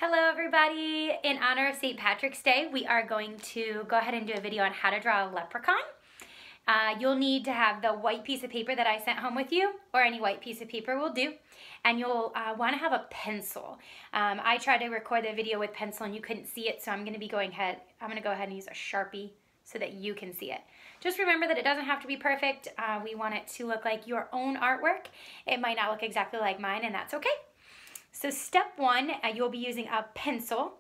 Hello everybody! In honor of St. Patrick's Day, we are going to go ahead and do a video on how to draw a leprechaun. You'll need to have the white piece of paper that I sent home with you, or any white piece of paper will do, and you'll want to have a pencil. I tried to record the video with pencil and you couldn't see it, so I'm going to go ahead and use a Sharpie so that you can see it. Just remember that it doesn't have to be perfect. We want it to look like your own artwork. It might not look exactly like mine, and that's okay. So step one, you'll be using a pencil,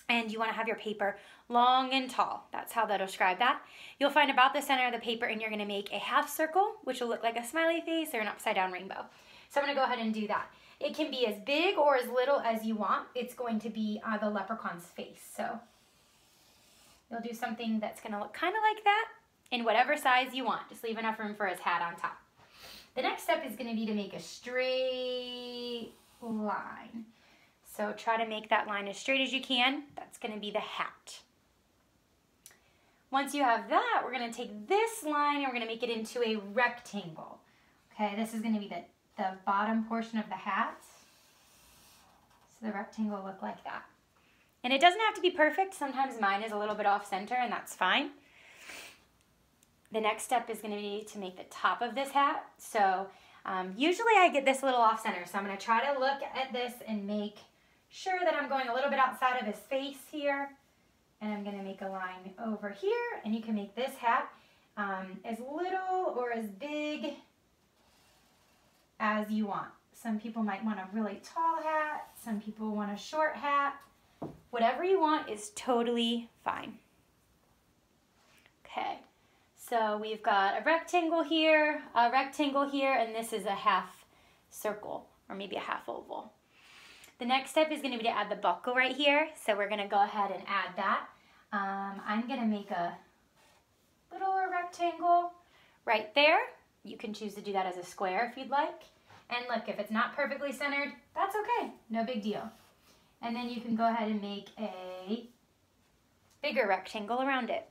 and you want to have your paper long and tall. That's how they'll describe that. You'll find about the center of the paper, and you're going to make a half circle, which will look like a smiley face or an upside down rainbow. So I'm going to go ahead and do that. It can be as big or as little as you want. It's going to be the leprechaun's face. So you'll do something that's going to look kind of like that in whatever size you want. Just leave enough room for his hat on top. The next step is going to be to make a straight line. So try to make that line as straight as you can. That's going to be the hat. Once you have that, we're going to take this line and we're going to make it into a rectangle. Okay, this is going to be the bottom portion of the hat. So the rectangle will look like that. And it doesn't have to be perfect. Sometimes mine is a little bit off center, and that's fine. The next step is going to be to make the top of this hat. So usually I get this a little off center, so I'm going to try to look at this and make sure that I'm going a little bit outside of his face here. And I'm going to make a line over here, and you can make this hat as little or as big as you want. Some people might want a really tall hat, some people want a short hat. Whatever you want is totally fine. Okay. So we've got a rectangle here, and this is a half circle, or maybe a half oval. The next step is going to be to add the buckle right here, so we're going to go ahead and add that. I'm going to make a little rectangle right there. You can choose to do that as a square if you'd like. And look, if it's not perfectly centered, that's okay, no big deal. And then you can go ahead and make a bigger rectangle around it.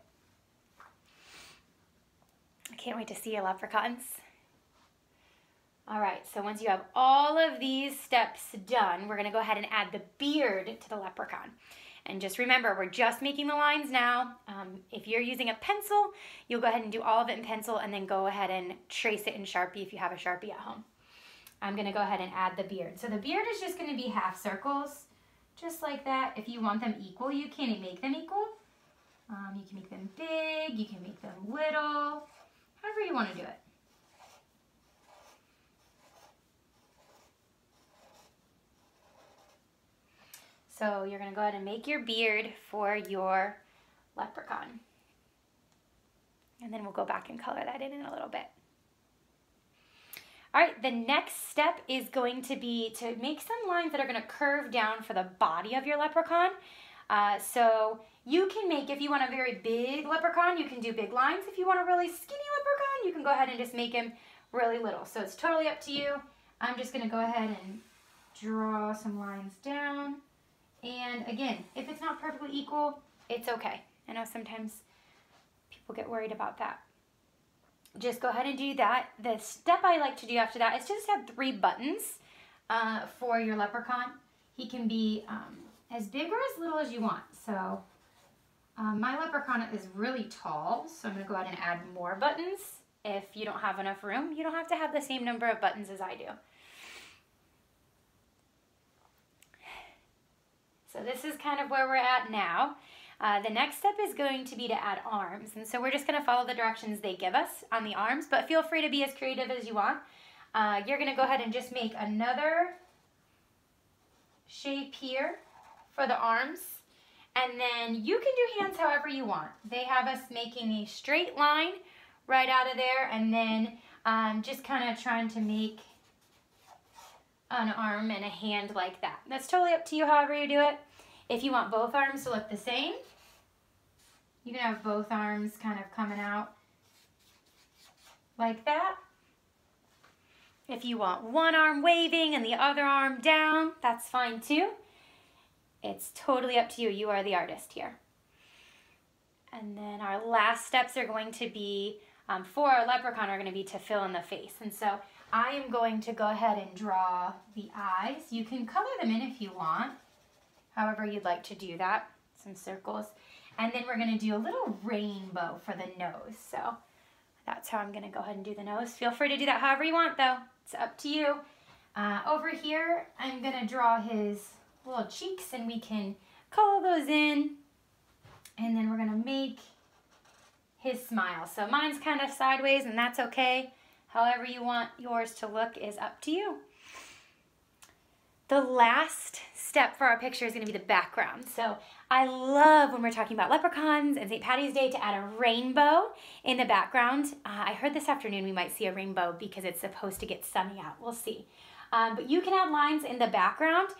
I can't wait to see your leprechauns. All right, so once you have all of these steps done, we're going to go ahead and add the beard to the leprechaun. And just remember, we're just making the lines now. If you're using a pencil, you'll go ahead and do all of it in pencil and then go ahead and trace it in Sharpie if you have a Sharpie at home. I'm going to go ahead and add the beard. So the beard is just going to be half circles, just like that. If you want them equal, you can make them equal. You can make them big, you can make them little. However you want to do it. So you're going to go ahead and make your beard for your leprechaun. And then we'll go back and color that in a little bit. All right, the next step is going to be to make some lines that are going to curve down for the body of your leprechaun. So you can make, if you want a very big leprechaun, you can do big lines. If you want a really skinny leprechaun, you can go ahead and just make him really little. So it's totally up to you. I'm just going to go ahead and draw some lines down. And again, if it's not perfectly equal, it's okay. I know sometimes people get worried about that. Just go ahead and do that. The step I like to do after that is just have 3 buttons for your leprechaun. He can be as big or as little as you want. So my leprechaun is really tall, so I'm going to go ahead and add more buttons. If you don't have enough room, you don't have to have the same number of buttons as I do. So this is kind of where we're at now. The next step is going to be to add arms. And so we're just going to follow the directions they give us on the arms, but feel free to be as creative as you want. You're going to go ahead and just make another shape here for the arms. And then you can do hands however you want. They have us making a straight line right out of there, and then just kind of trying to make an arm and a hand like that. That's totally up to you however you do it. If you want both arms to look the same, you can have both arms kind of coming out like that. If you want one arm waving and the other arm down, that's fine too. It's totally up to you. You are the artist here. And then our last steps are going to be, for our leprechaun, are going to be to fill in the face. And so I am going to go ahead and draw the eyes. You can color them in if you want. however you'd like to do that, some circles. And then we're gonna do a little rainbow for the nose. So that's how I'm gonna go ahead and do the nose. Feel free to do that however you want though. It's up to you. Over here, I'm gonna draw his little cheeks and we can color those in. And then we're gonna make his smile. So mine's kind of sideways and that's okay. However you want yours to look is up to you. The last step for our picture is going to be the background. So I love when we're talking about leprechauns and St. Patty's Day to add a rainbow in the background. I heard this afternoon we might see a rainbow because it's supposed to get sunny out. We'll see. But you can add lines in the background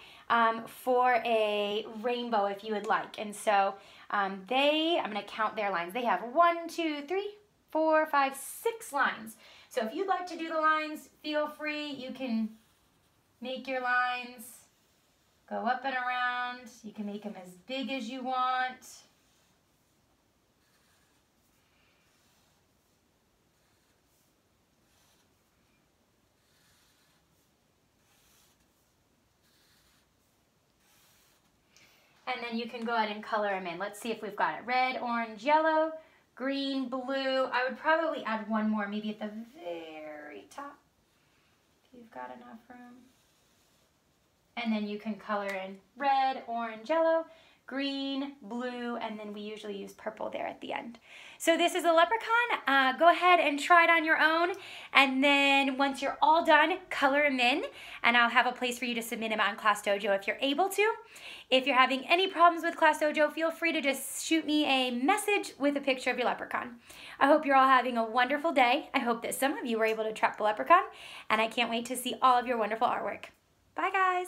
for a rainbow if you would like. And so I'm going to count their lines. They have 1, 2, 3, 4, 5, 6 lines. So if you'd like to do the lines, feel free. You can make your lines go up and around. You can make them as big as you want. And then you can go ahead and color them in. Let's see if we've got it. Red, orange, yellow, green, blue. I would probably add one more, maybe at the very top, if you've got enough room. And then you can color in red, orange, yellow, green, blue, and then we usually use purple there at the end. So this is a leprechaun. Go ahead and try it on your own. And then once you're all done, color them in. And I'll have a place for you to submit them on Class Dojo if you're able to. If you're having any problems with Class Dojo, feel free to just shoot me a message with a picture of your leprechaun. I hope you're all having a wonderful day. I hope that some of you were able to trap the leprechaun. And I can't wait to see all of your wonderful artwork. Bye, guys.